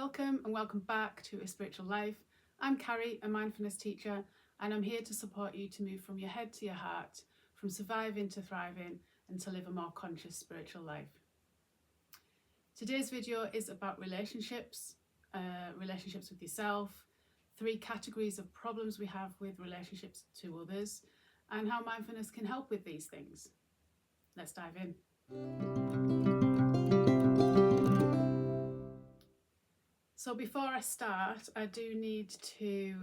Welcome and welcome back to A Spiritual Life. I'm Carrie, a mindfulness teacher, and I'm here to support you to move from your head to your heart, from surviving to thriving, and to live a more conscious spiritual life. Today's video is about relationships, relationships with yourself, 3 categories of problems we have with relationships to others, and how mindfulness can help with these things. Let's dive in. So before I start, I do need to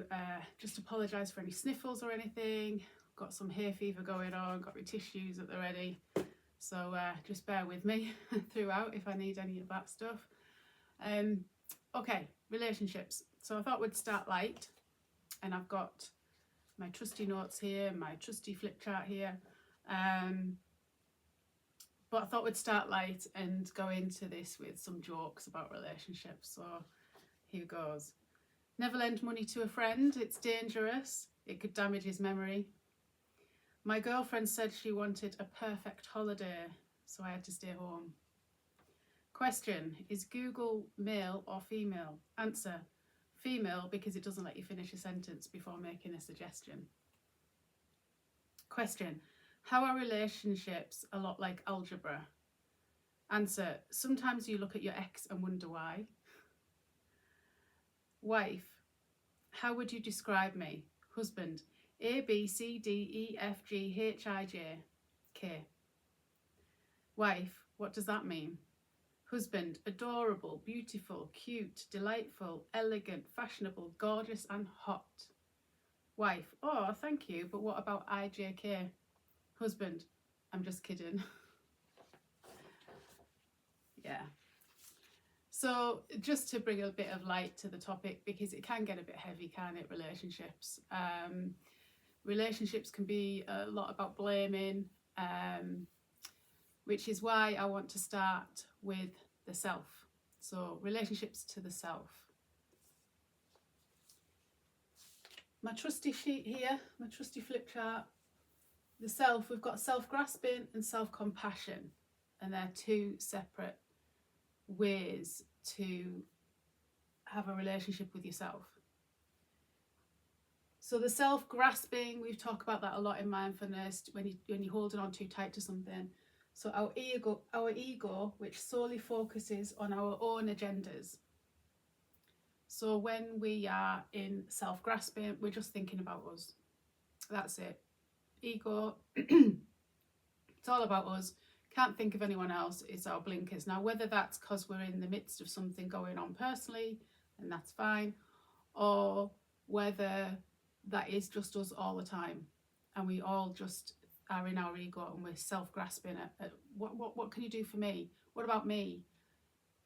just apologise for any sniffles or anything. Got some hay fever going on, got my tissues at the ready. So just bear with me throughout if I need any of that stuff. Okay, relationships. So I thought we'd start light, and I've got my trusty notes here, my trusty flip chart here. But I thought we'd start light and go into this with some jokes about relationships. So here goes. Never lend money to a friend, it's dangerous. It could damage his memory. My girlfriend said she wanted a perfect holiday, so I had to stay home. Question, is Google male or female? Answer, female, because it doesn't let you finish a sentence before making a suggestion. Question, how are relationships a lot like algebra? Answer, sometimes you look at your ex and wonder why. Wife, how would you describe me? Husband, A, B, C, D, E, F, G, H, I, J, K. Wife, what does that mean? Husband, adorable, beautiful, cute, delightful, elegant, fashionable, gorgeous and hot. Wife, oh, thank you, but what about I, J, K? Husband, I'm just kidding. Yeah. So just to bring a bit of light to the topic, because it can get a bit heavy, can't it, relationships? Relationships can be a lot about blaming, which is why I want to start with the self. So relationships to the self. My trusty sheet here, my trusty flip chart. The self, we've got self-grasping and self-compassion, and they're 2 separate ways to have a relationship with yourself. So the self-grasping, we've talked about that a lot in mindfulness, when you're holding on too tight to something. So our ego, which solely focuses on our own agendas. So when we are in self-grasping, we're just thinking about us. That's it. Ego, it's all about us. Can't think of anyone else, it's our blinkers. Now, whether that's because we're in the midst of something going on personally, and that's fine, or whether that is just us all the time, and we all just are in our ego and we're self-grasping at what can you do for me? What about me?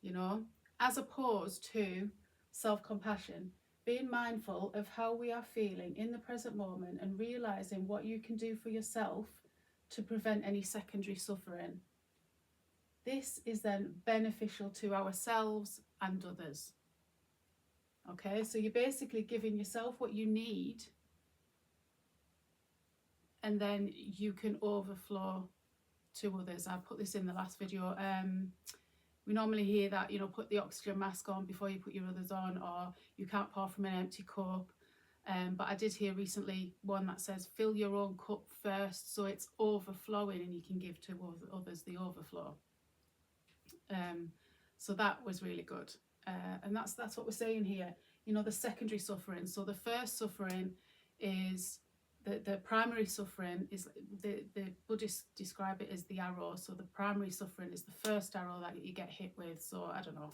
You know, as opposed to self-compassion, being mindful of how we are feeling in the present moment and realising what you can do for yourself to prevent any secondary suffering. This is then beneficial to ourselves and others. Okay, so you're basically giving yourself what you need, and then you can overflow to others. I put this in the last video. We normally hear that, you know, put the oxygen mask on before you put your others on, or you can't pour from an empty cup. But I did hear recently one that says fill your own cup first, so it's overflowing and you can give to others the overflow. So that was really good, and that's what we're saying here. You know, the secondary suffering. So the first suffering is the primary suffering is the Buddhists describe it as the arrow. So the primary suffering is the first arrow that you get hit with. So I don't know,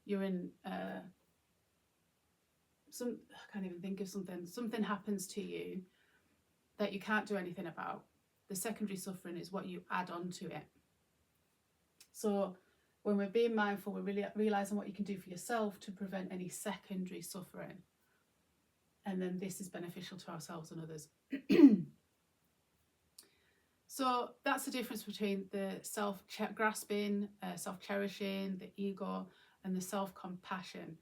you're in I can't even think of something happens to you that you can't do anything about. The secondary suffering is what you add on to it. So when we're being mindful, we're really realising what you can do for yourself to prevent any secondary suffering. And then this is beneficial to ourselves and others. So that's the difference between the self-grasping, self-cherishing, the ego, and the self-compassion.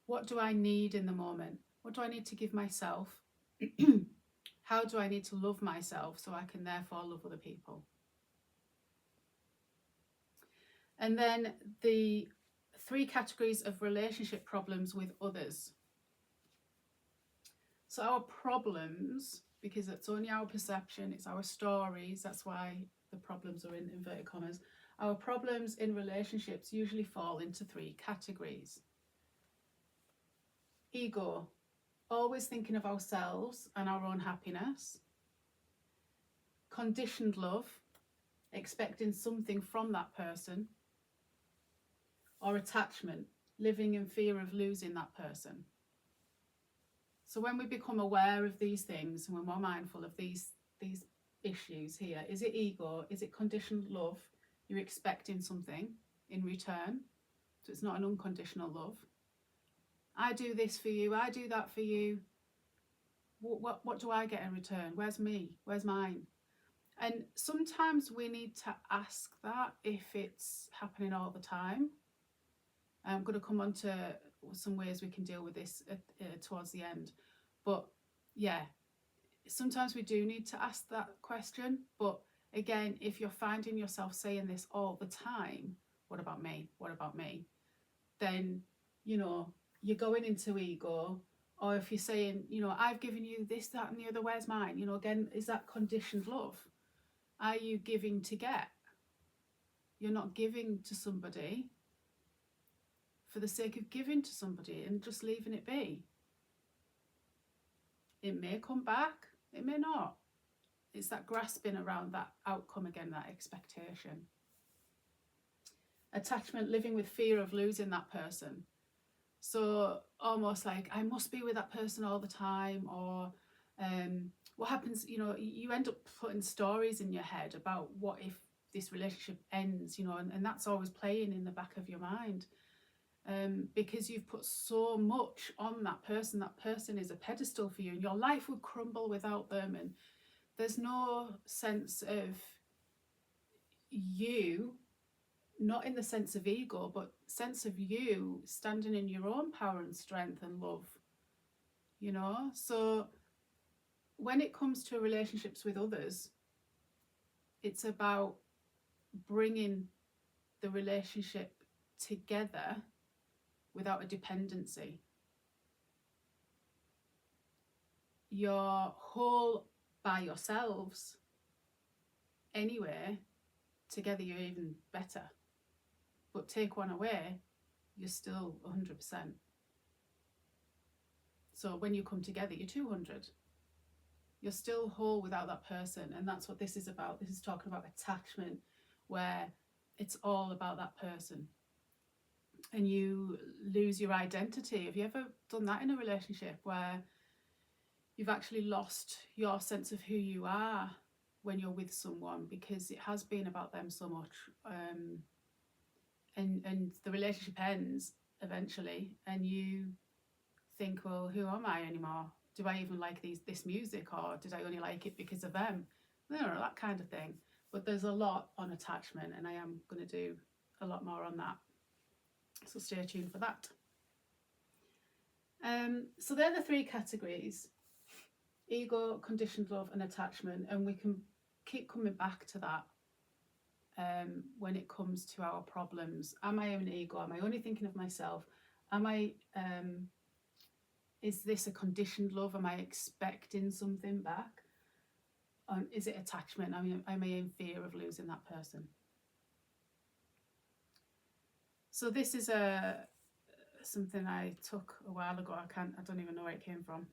What do I need in the moment? What do I need to give myself? How do I need to love myself so I can therefore love other people? And then the 3 categories of relationship problems with others. So our problems, because it's only our perception, it's our stories, that's why the problems are in inverted commas. Our problems in relationships usually fall into 3 categories. Ego, always thinking of ourselves and our own happiness. Conditioned love, expecting something from that person. Or attachment, living in fear of losing that person. So when we become aware of these things and when we're mindful of these issues here, is it ego? Is it conditioned love? You're expecting something in return. So it's not an unconditional love. I do this for you. I do that for you. What do I get in return? Where's me? Where's mine? And sometimes we need to ask that if it's happening all the time. I'm going to come on to some ways we can deal with this towards the end. But yeah, sometimes we do need to ask that question. But again, if you're finding yourself saying this all the time, what about me? What about me? Then, you're going into ego. Or if you're saying, I've given you this, that, and the other, where's mine? Again, is that conditioned love? Are you giving to get? You're not giving to somebody for the sake of giving to somebody and just leaving it be. It may come back, it may not. It's that grasping around that outcome again, that expectation. Attachment, living with fear of losing that person. So almost like, I must be with that person all the time. Or what happens, you end up putting stories in your head about what if this relationship ends, and that's always playing in the back of your mind. Because you've put so much on that person is a pedestal for you, and your life would crumble without them, and there's no sense of you, not in the sense of ego, but sense of you standing in your own power and strength and love, so when it comes to relationships with others, it's about bringing the relationship together without a dependency. You're whole by yourselves anyway, together you're even better. But take one away, you're still 100%. So when you come together, you're 200. You're still whole without that person. And that's what this is about. This is talking about attachment, where it's all about that person. And you lose your identity. Have you ever done that in a relationship where you've actually lost your sense of who you are when you're with someone because it has been about them so much? And the relationship ends eventually and you think, well, who am I anymore? Do I even like this music, or did I only like it because of them? That kind of thing. But there's a lot on attachment, and I am going to do a lot more on that. So stay tuned for that. So they're the 3 categories: ego, conditioned love, and attachment. And we can keep coming back to that when it comes to our problems. Am I an ego? Am I only thinking of myself? Is this a conditioned love? Am I expecting something back? Is it attachment? Am I in fear of losing that person? So this is something I took a while ago. I don't even know where it came from.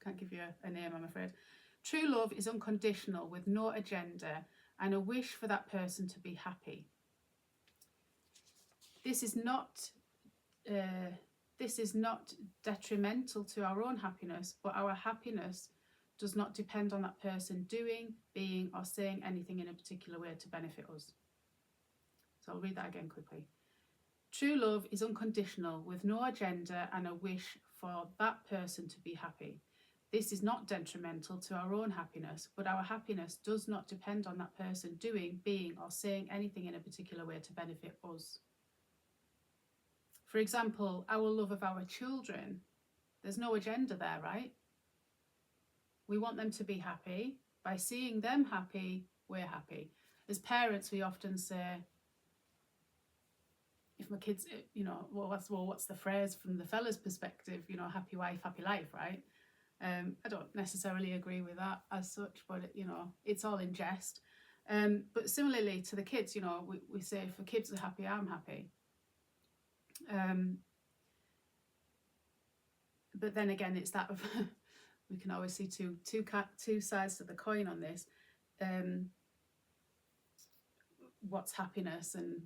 Can't give you a name, I'm afraid. True love is unconditional, with no agenda and a wish for that person to be happy. This is not detrimental to our own happiness, but our happiness does not depend on that person doing, being, or saying anything in a particular way to benefit us. So I'll read that again quickly. True love is unconditional, with no agenda and a wish for that person to be happy. This is not detrimental to our own happiness, but our happiness does not depend on that person doing, being, or saying anything in a particular way to benefit us. For example, our love of our children, there's no agenda there, right? We want them to be happy. By seeing them happy, we're happy. As parents, we often say, if my kids, what's the phrase from the fella's perspective? Happy wife, happy life, right? I don't necessarily agree with that as such, but it's all in jest. But similarly to the kids, we say if the kids are happy, I'm happy. But then again, it's that of we can always see two sides to the coin on this. What's happiness, and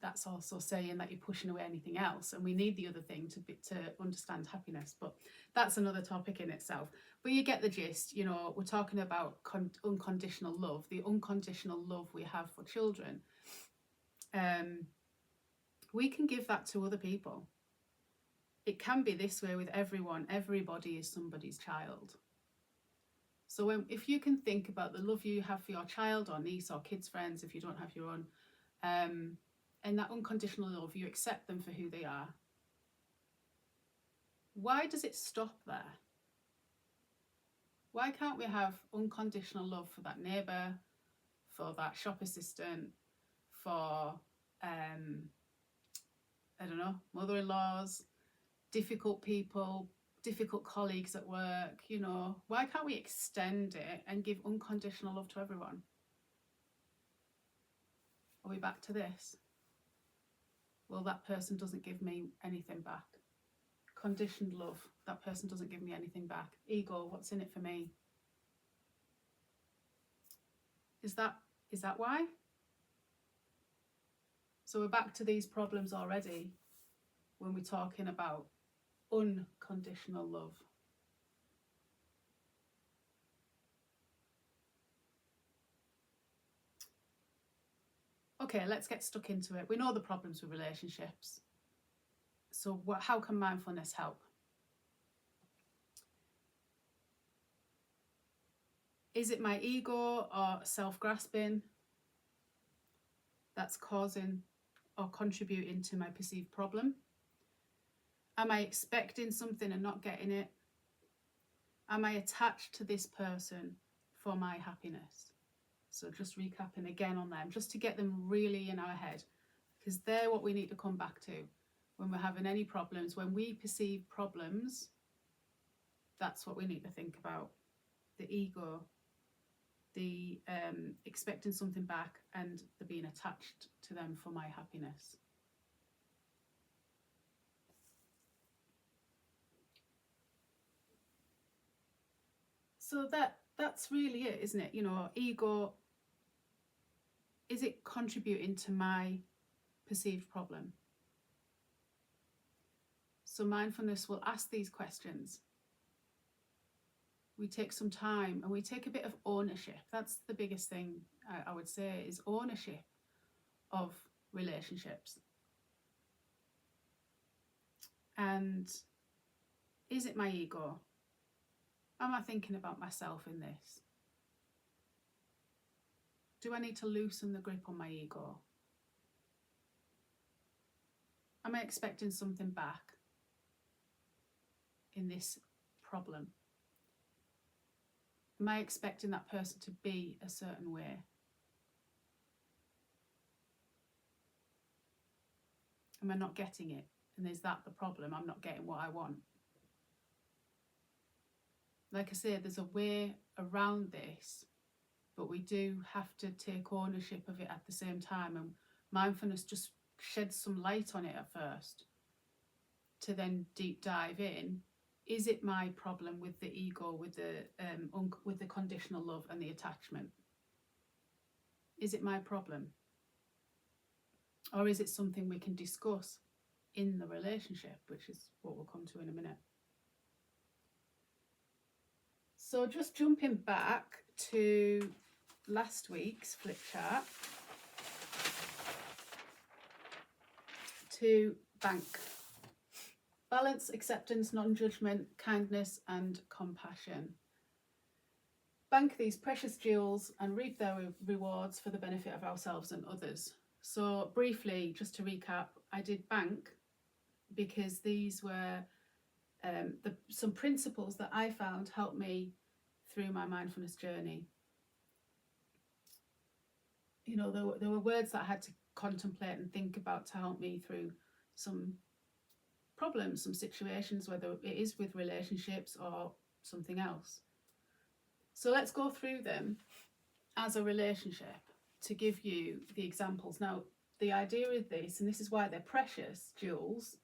that's also saying that you're pushing away anything else, and we need the other thing to understand happiness, but that's another topic in itself. But you get the gist. We're talking about unconditional love, the unconditional love we have for children. We can give that to other people. It can be this way with everyone. Everybody is somebody's child. So if you can think about the love you have for your child or niece or kids' friends, if you don't have your own, and that unconditional love, you accept them for who they are. Why does it stop there? Why can't we have unconditional love for that neighbour, for that shop assistant, for, mother-in-laws, difficult people, difficult colleagues at work? Why can't we extend it and give unconditional love to everyone? Are we back to this? Well, that person doesn't give me anything back. Conditioned love, that person doesn't give me anything back. Ego, what's in it for me? Is that why? So we're back to these problems already when we're talking about unconditional love. Okay, let's get stuck into it. We know the problems with relationships. So how can mindfulness help? Is it my ego or self-grasping that's causing or contributing to my perceived problem? Am I expecting something and not getting it? Am I attached to this person for my happiness? So just recapping again on them, just to get them really in our head, because they're what we need to come back to when we're having any problems. When we perceive problems, that's what we need to think about. The ego, the expecting something back, and the being attached to them for my happiness. So that's really it, isn't it? Ego, is it contributing to my perceived problem? So mindfulness will ask these questions. We take some time and we take a bit of ownership. That's the biggest thing I would say, is ownership of relationships. And is it my ego? Am I thinking about myself in this? Do I need to loosen the grip on my ego? Am I expecting something back in this problem? Am I expecting that person to be a certain way? Am I not getting it? And is that the problem? I'm not getting what I want. Like I say, there's a way around this, but we do have to take ownership of it at the same time. And mindfulness just sheds some light on it at first, to then deep dive in. Is it my problem with the ego, with the conditional love and the attachment? Is it my problem? Or is it something we can discuss in the relationship, which is what we'll come to in a minute. So just jumping back to last week's flip chart, to bank. Balance, acceptance, non-judgment, kindness and compassion. Bank these precious jewels and reap their rewards for the benefit of ourselves and others. So briefly, just to recap, I did bank because these were some principles that I found helped me through my mindfulness journey. There were words that I had to contemplate and think about to help me through some problems, some situations, whether it is with relationships or something else. So let's go through them as a relationship to give you the examples. Now, the idea of this, and this is why they're precious jewels,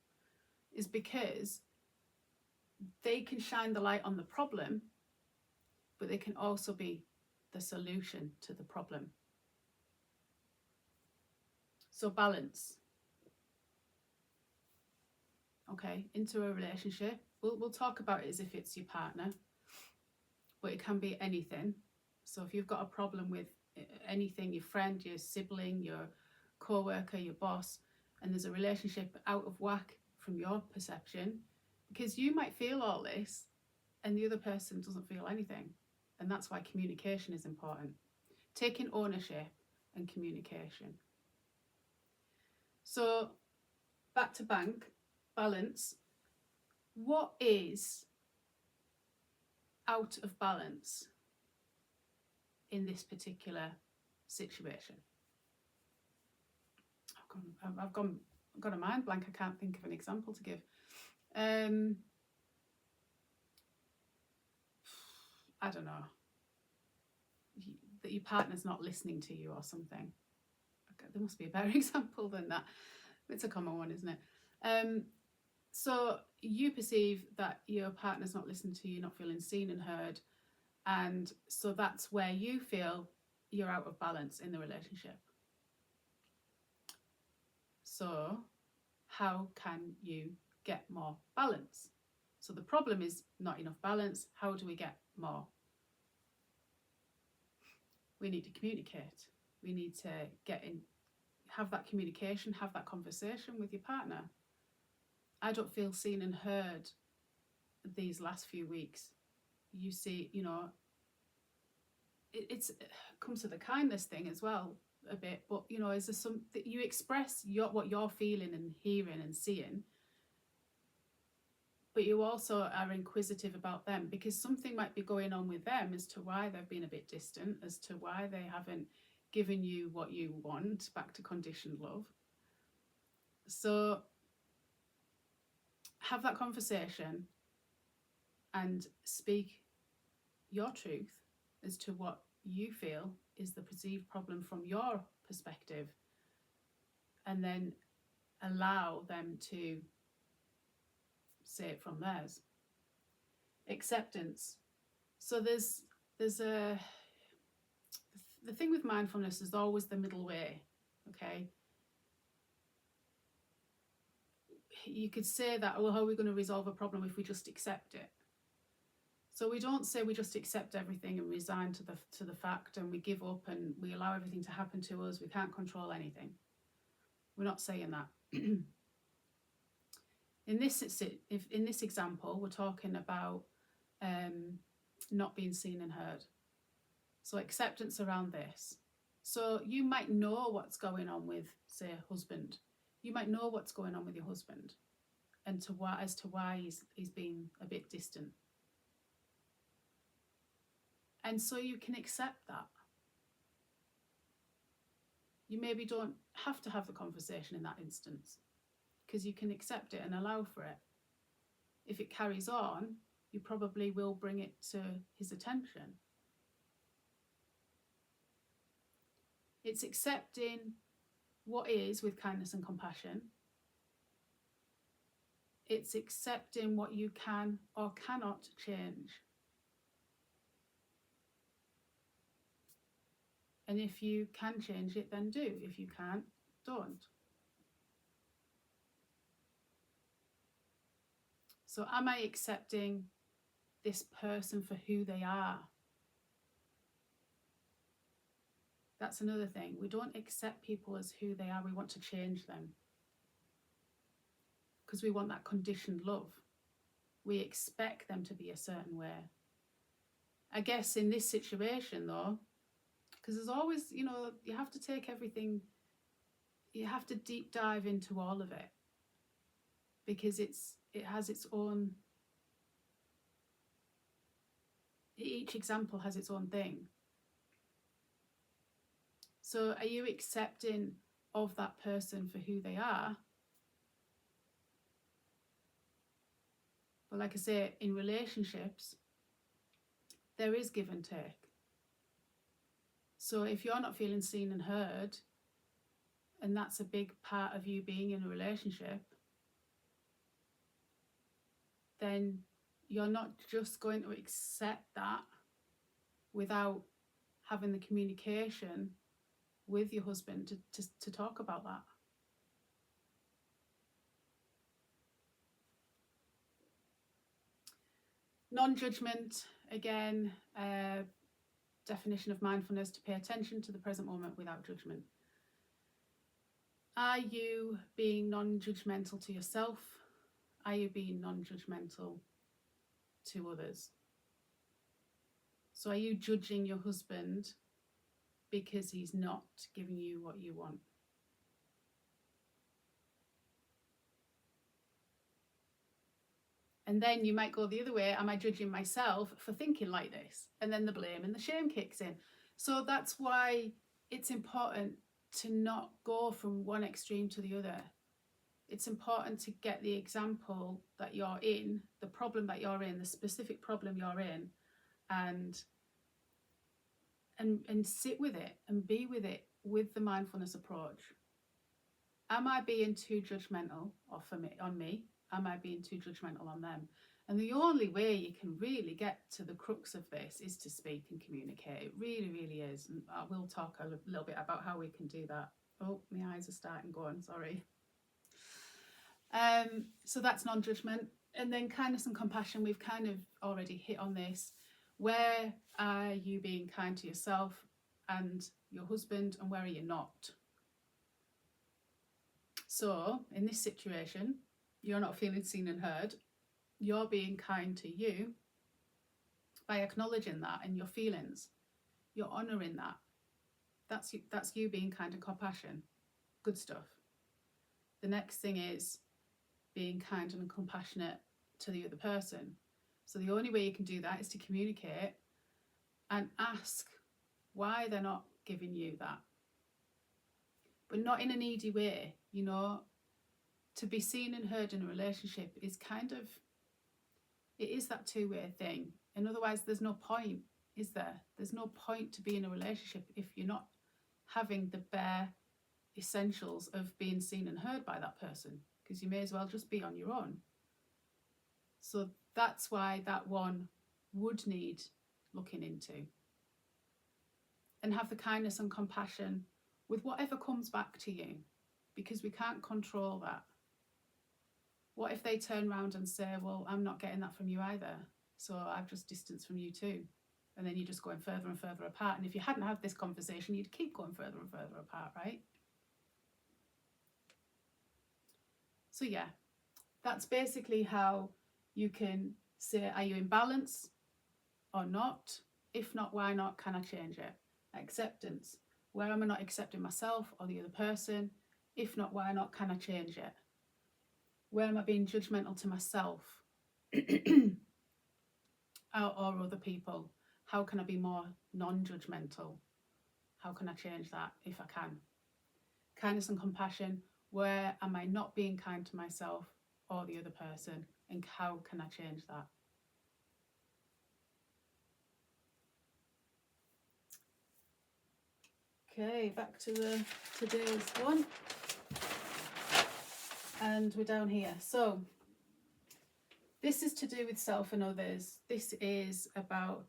is because they can shine the light on the problem, but they can also be the solution to the problem. So balance. Okay, into a relationship. We'll talk about it as if it's your partner, but it can be anything. So if you've got a problem with anything, your friend, your sibling, your co-worker, your boss, and there's a relationship out of whack from your perception, because you might feel all this and the other person doesn't feel anything. And that's why communication is important. Taking ownership and communication. So back to balance. What is out of balance in this particular situation? I've got a mind blank. I can't think of an example to give. I don't know. That your partner's not listening to you or something. Okay, there must be a better example than that. It's a common one, isn't it? So you perceive that your partner's not listening to you, not feeling seen and heard. And so that's where you feel you're out of balance in the relationship. So how can you get more balance? So the problem is not enough balance. How do we get more? We need to communicate. We need to have that communication, have that conversation with your partner. I don't feel seen and heard these last few weeks. You see, it comes to the kindness thing as well a bit, but is there some that you express what you're feeling and hearing and seeing, but you also are inquisitive about them, because something might be going on with them as to why they've been a bit distant, as to why they haven't given you what you want, back to conditioned love. So have that conversation and speak your truth as to what you feel is the perceived problem from your perspective, and then allow them to say it from theirs. Acceptance. So there's the thing with mindfulness is always the middle way. Okay, you could say that, well, how are we going to resolve a problem if we just accept it? So we don't say we just accept everything and resign to the fact, and we give up and we allow everything to happen to us. We can't control anything. We're not saying that. In this example, we're talking about not being seen and heard. So acceptance around this. So you might know what's going on with, say, a husband. You might know what's going on with your husband, and as to why he's been a bit distant. And so you can accept that. You maybe don't have to have the conversation in that instance, because you can accept it and allow for it. If it carries on, you probably will bring it to his attention. It's accepting what is with kindness and compassion. It's accepting what you can or cannot change. And if you can change it, then do. If you can't, don't. So am I accepting this person for who they are? That's another thing. We don't accept people as who they are. We want to change them, because we want that conditioned love. We expect them to be a certain way. I guess in this situation though, because there's always, you have to take everything, you have to deep dive into all of it, because it has its own, each example has its own thing. So are you accepting of that person for who they are. But like I say, in relationships, there is give and take. So if you're not feeling seen and heard, and that's a big part of you being in a relationship, then you're not just going to accept that without having the communication with your husband to talk about that. Non-judgment, again, definition of mindfulness: to pay attention to the present moment without judgment. Are you being non-judgmental to yourself? Are you being non-judgmental to others? So are you judging your husband because he's not giving you what you want? And then you might go the other way. Am I judging myself for thinking like this? And then the blame and the shame kicks in. So that's why it's important to not go from one extreme to the other. It's important to get the example that you're in, the problem that you're in, the specific problem you're in, and sit with it and be with it with the mindfulness approach. Am I being too judgmental on me? Am I being too judgmental on them? And the only way you can really get to the crux of this is to speak and communicate. It really, really is. And I will talk a little bit about how we can do that. Oh, my eyes are starting going, sorry. So that's non-judgment. And then kindness and compassion, we've kind of already hit on this. Where are you being kind to yourself and your husband, and where are you not? So in this situation, you're not feeling seen and heard. You're being kind to you by acknowledging that in your feelings. You're honouring that. That's you being kind and compassion. Good stuff. The next thing is being kind and compassionate to the other person. So the only way you can do that is to communicate and ask why they're not giving you that. But not in a needy way, you know. To be seen and heard in a relationship is it is that two-way thing. And otherwise there's no point, is there? There's no point to be in a relationship if you're not having the bare essentials of being seen and heard by that person, because you may as well just be on your own. So that's why that one would need looking into. And have the kindness and compassion with whatever comes back to you, because we can't control that. What if they turn around and say, well, I'm not getting that from you either, so I've just distanced from you too? And then you're just going further and further apart. And if you hadn't had this conversation, you'd keep going further and further apart, right? So yeah, that's basically how you can say, are you in balance or not? If not, why not? Can I change it? Acceptance. Where am I not accepting myself or the other person? If not, why not? Can I change it? Where am I being judgmental to myself or other people? How can I be more non-judgmental? How can I change that if I can? Kindness and compassion. Where am I not being kind to myself or the other person? And how can I change that? Okay, back to today's one. And we're down here. So this is to do with self and others. This is about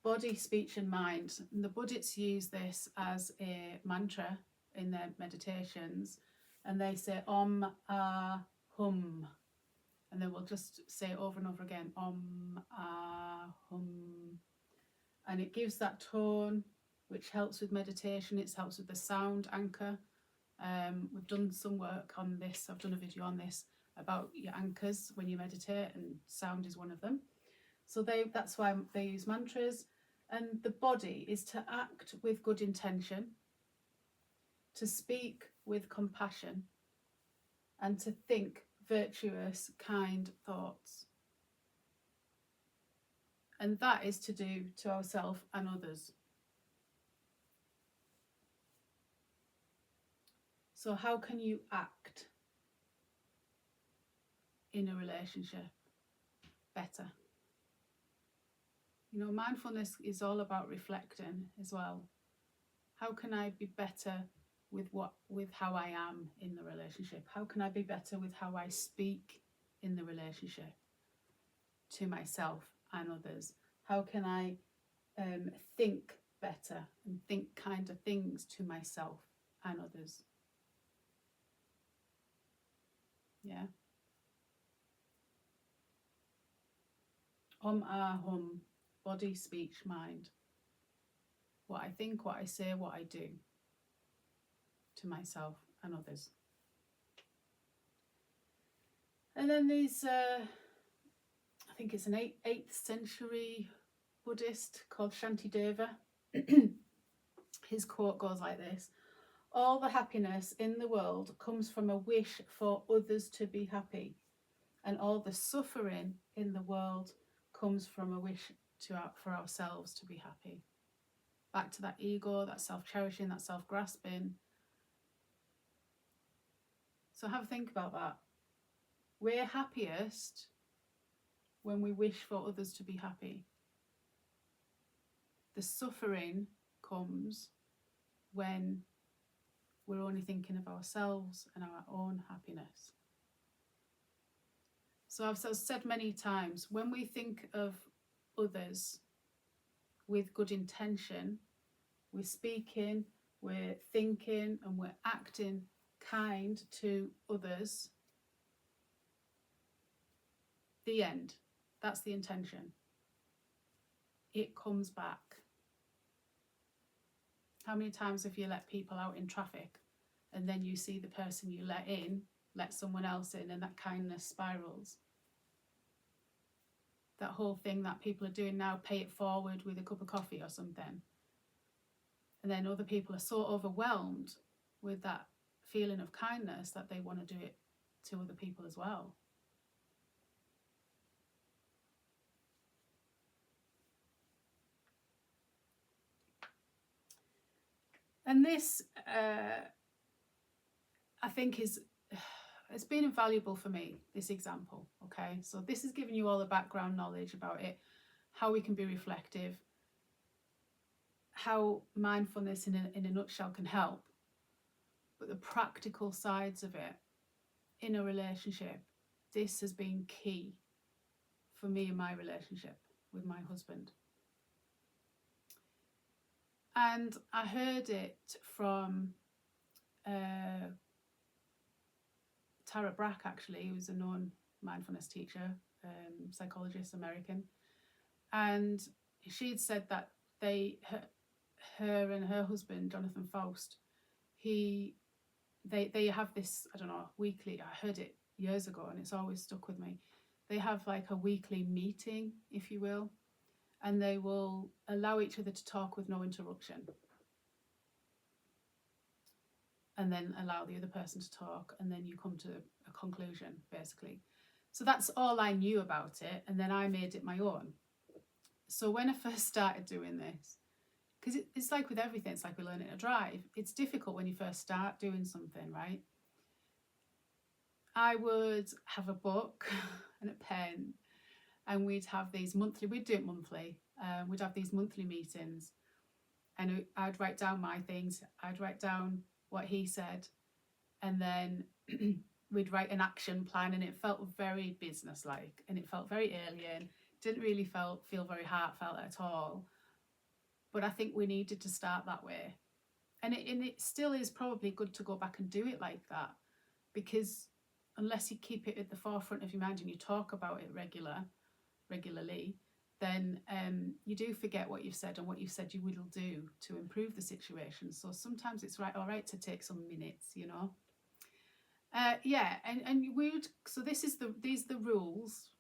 body, speech and mind. And the Buddhists use this as a mantra in their meditations. And they say Om, Ah, Hum. And then we'll just say it over and over again. Om, Ah, Hum. And it gives that tone, which helps with meditation. It helps with the sound anchor. We've done some work on this. I've done a video on this about your anchors when you meditate, and sound is one of them. So that's why they use mantras. And the body is to act with good intention, to speak with compassion, and to think virtuous, kind thoughts. And that is to do to ourselves and others. So how can you act in a relationship better? You know, mindfulness is all about reflecting as well. How can I be better with how I am in the relationship? How can I be better with how I speak in the relationship to myself and others? How can I think better and think kinder things to myself and others? Yeah. Hum, body, speech, mind. What I think, what I say, what I do to myself and others. And then there's, I think it's an 8th century Buddhist called Shantideva. His quote goes like this: all the happiness in the world comes from a wish for others to be happy, and all the suffering in the world comes from a wish for ourselves to be happy. Back to that ego, that self-cherishing, that self-grasping. So have a think about that. We're happiest when we wish for others to be happy. The suffering comes when we're only thinking of ourselves and our own happiness. So I've said many times, when we think of others with good intention, we're speaking, we're thinking, and we're acting kind to others. The end. That's the intention. It comes back. How many times have you let people out in traffic and then you see the person you let someone else in, and that kindness spirals? That whole thing that people are doing now, pay it forward with a cup of coffee or something. And then other people are so overwhelmed with that feeling of kindness that they want to do it to other people as well. And this, I think, it's been invaluable for me, this example, okay? So this is giving you all the background knowledge about it, how we can be reflective, how mindfulness in a nutshell can help, but the practical sides of it in a relationship, this has been key for me in my relationship with my husband. And I heard it from Tara Brach, actually, who's a known mindfulness teacher, psychologist, American. And she'd said that her and her husband, Jonathan Faust, they have this, I don't know, weekly, I heard it years ago and it's always stuck with me. They have like a weekly meeting, if you will, and they will allow each other to talk with no interruption. And then allow the other person to talk, and then you come to a conclusion, basically. So that's all I knew about it, and then I made it my own. So when I first started doing this, because it's like with everything, it's like we're learning to drive. It's difficult when you first start doing something, right? I would have a book and a pen, and we'd have these monthly, we'd do it monthly, we'd have these monthly meetings, and I'd write down my things, I'd write down what he said, and then we'd write an action plan, and it felt very business-like, and it felt very alien, didn't really feel very heartfelt at all. But I think we needed to start that way. And it still is probably good to go back and do it like that, because unless you keep it at the forefront of your mind and you talk about it regularly, then you do forget what you've said and what you've said you will do to improve the situation. So sometimes it's all right to take some minutes, you know. And so these are the rules.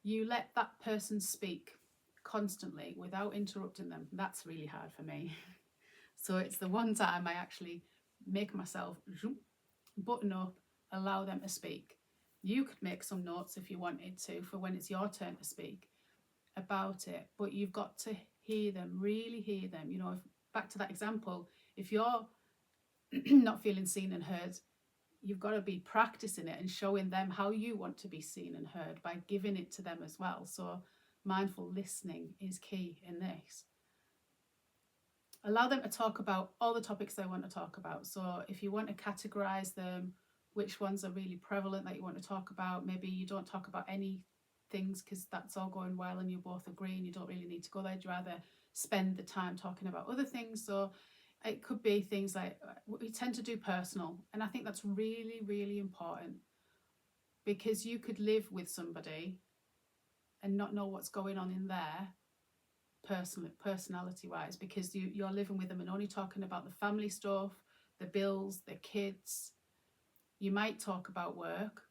You let that person speak constantly without interrupting them. That's really hard for me. So it's the one time I actually make myself button up, allow them to speak. You could make some notes if you wanted to for when it's your turn to speak about it, but you've got to hear them, really hear them. You know, back to that example, if you're not feeling seen and heard, you've got to be practicing it and showing them how you want to be seen and heard by giving it to them as well. So mindful listening is key in this. Allow them to talk about all the topics they want to talk about. So if you want to categorize them, which ones are really prevalent that you want to talk about, maybe you don't talk about any things because that's all going well and you both agree and you don't really need to go there. You'd rather spend the time talking about other things. So it could be things like we tend to do personal, and I think that's really, really important, because you could live with somebody and not know what's going on in there personality wise, because you're living with them and only talking about the family stuff, the bills, the kids. You might talk about work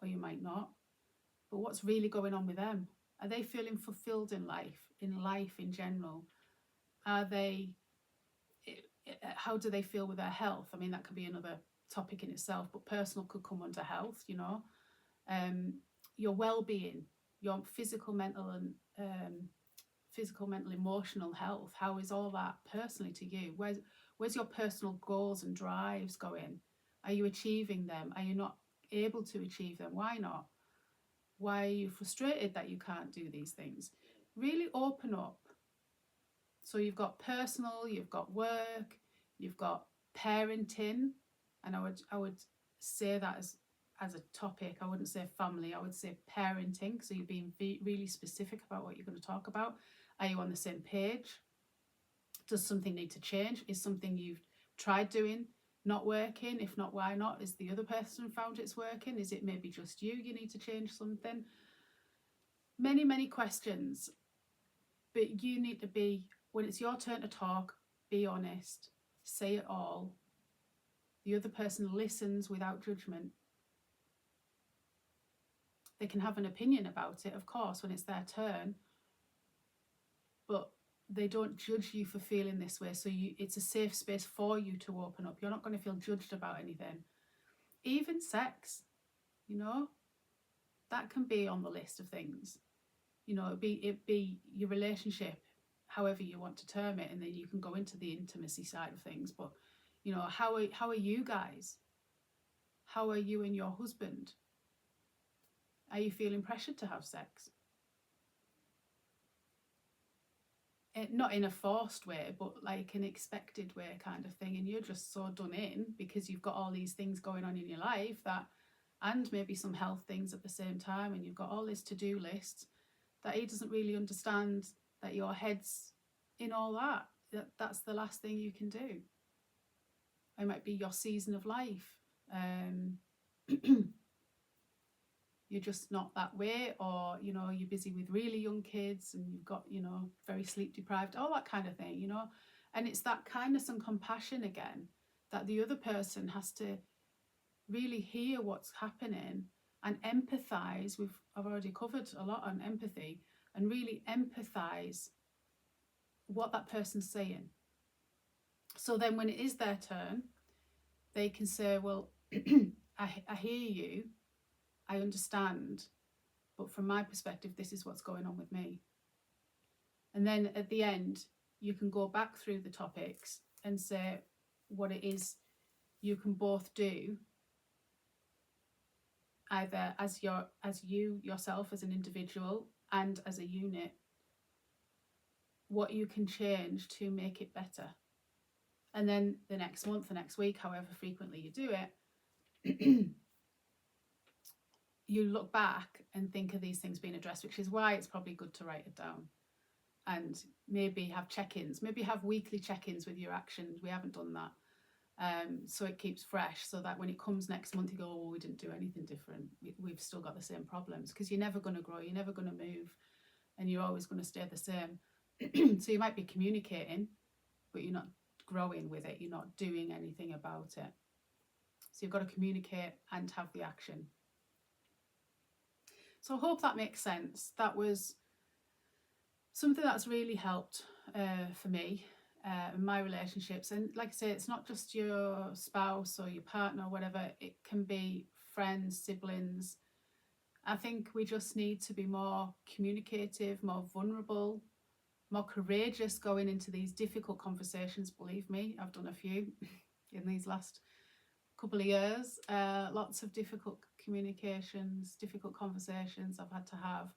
or you might not, but what's really going on with them? Are they feeling fulfilled in life in general? Are they, how do they feel with their health? I mean, that could be another topic in itself, but personal could come under health, your well-being, your physical, mental, emotional health. How is all that personally to you? Where's your personal goals and drives going? Are you achieving them? Are you not able to achieve them? Why not? Why are you frustrated that you can't do these things? Really open up. So you've got personal, you've got work, you've got parenting, and I would say that as a topic. I wouldn't say family, I would say parenting. So you're being really specific about what you're going to talk about. Are you on the same page? Does something need to change? Is something you've tried doing not working? If not, why not? Is the other person found it's working? Is it maybe just you need to change something? Many, many questions. But you need to be, when it's your turn to talk, be honest, say it all. The other person listens without judgment. They can have an opinion about it, of course, when it's their turn, but they don't judge you for feeling this way. So it's a safe space for you to open up. You're not going to feel judged about anything. Even sex, that can be on the list of things. It'd be your relationship, however you want to term it, and then you can go into the intimacy side of things. But how are you guys? How are you and your husband? Are you feeling pressured to have sex? Not in a forced way, but like an expected way kind of thing, and you're just so done in because you've got all these things going on in your life, and maybe some health things at the same time, and you've got all this to-do list, that he doesn't really understand that your head's in all that's the last thing you can do. It might be your season of life. You're just not that way, or you're busy with really young kids and you've got very sleep deprived, all that kind of thing, and it's that kindness and compassion again, that the other person has to really hear what's happening and empathize. I've already covered a lot on empathy, and really empathize what that person's saying. So then when it is their turn, they can say, well, I hear you, I understand, but from my perspective, this is what's going on with me. And then at the end, you can go back through the topics and say what it is you can both do, either as you yourself as an individual and as a unit, what you can change to make it better. And then the next month, the next week, however frequently you do it, you look back and think of these things being addressed, which is why it's probably good to write it down and maybe have check-ins, maybe have weekly check-ins with your actions. We haven't done that. So it keeps fresh, so that when it comes next month, you go, oh, well, we didn't do anything different. We've still got the same problems, because you're never going to grow, you're never going to move, and you're always going to stay the same. So you might be communicating, but you're not growing with it, you're not doing anything about it. So you've got to communicate and have the action. So I hope that makes sense. That was something that's really helped for me in my relationships. And like I say, it's not just your spouse or your partner or whatever, it can be friends, siblings. I think we just need to be more communicative, more vulnerable, more courageous going into these difficult conversations. Believe me, I've done a few. in these last couple of years. Lots of difficult communications, difficult conversations I've had to have,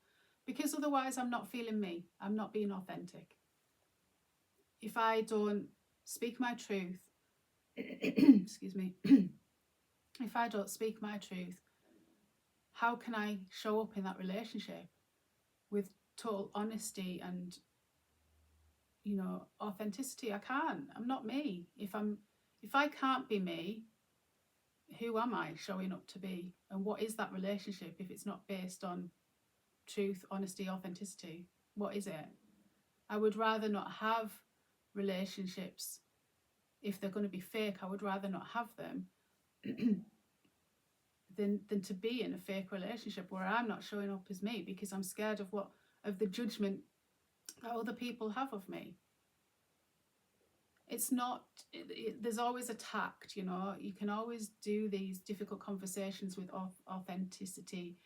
because otherwise I'm not feeling me. I'm not being authentic. If I don't speak my truth, excuse me, if I don't speak my truth, how can I show up in that relationship with total honesty and, you know, authenticity? I can't. I'm not me. If I can't be me, who am I showing up to be? And what is that relationship if it's not based on truth, honesty, authenticity? What is it? I would rather not have relationships. If they're going to be fake, I would rather not have them than to be in a fake relationship where I'm not showing up as me, because I'm scared of the judgment that other people have of me. It's not, there's always a tact, you know. You can always do these difficult conversations with authenticity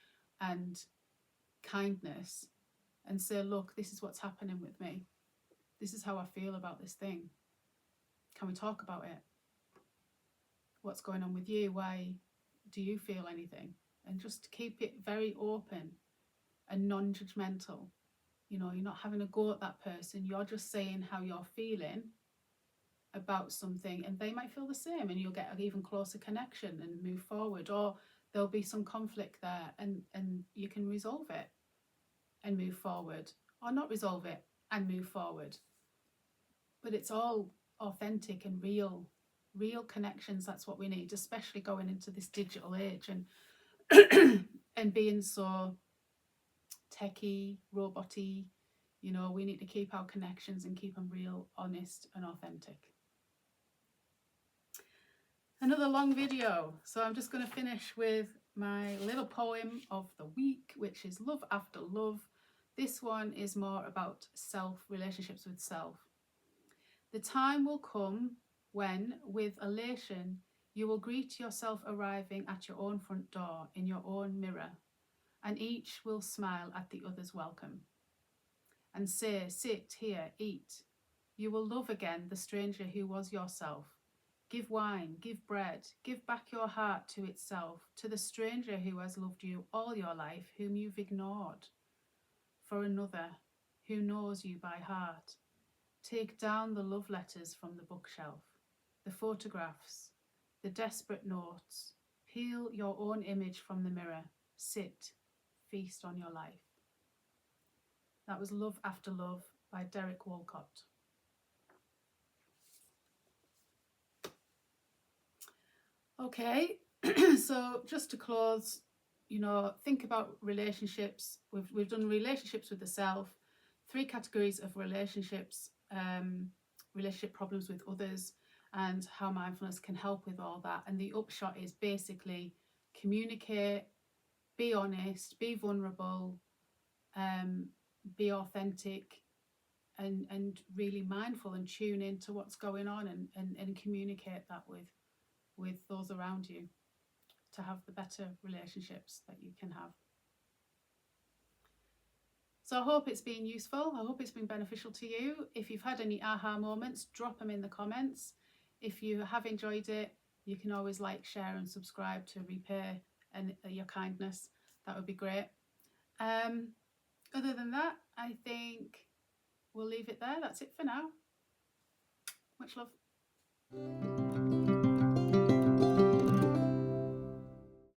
and kindness and say, look, this is what's happening with me. This is how I feel about this thing. Can we talk about it? What's going on with you? Why do you feel anything? And just keep it very open and non-judgmental. You know, you're not having a go at that person. You're just saying how you're feeling about something, and they might feel the same, and you'll get an even closer connection and move forward. Or there'll be some conflict there, and you can resolve it and move forward, or not resolve it and move forward. But it's all authentic and real connections. That's what we need, especially going into this digital age and and being so techie, roboty. You know, we need to keep our connections and keep them real, honest and authentic. Another long video, so I'm just going to finish with my little poem of the week, which is Love After Love. This one is more about relationships with self. The time will come when, with elation, you will greet yourself arriving at your own front door in your own mirror, and each will smile at the other's welcome and say, sit here, eat. You will love again the stranger who was yourself. Give wine, give bread, give back your heart to itself, to the stranger who has loved you all your life, whom you've ignored. For another who knows you by heart, take down the love letters from the bookshelf, the photographs, the desperate notes. Peel your own image from the mirror. Sit, feast on your life. That was Love After Love by Derek Walcott. Okay, so just to close, you know, think about relationships. We've done relationships with the self, 3 categories of relationships, relationship problems with others, and how mindfulness can help with all that. And the upshot is basically communicate, be honest, be vulnerable, be authentic, and really mindful and tune into what's going on, and communicate that with those around you to have the better relationships that you can have. So I hope it's been useful. I hope it's been beneficial to you. If you've had any aha moments, drop them in the comments. If you have enjoyed it, you can always like, share and subscribe to repay your kindness. That would be great. Other than that, I think we'll leave it there. That's it for now. Much love.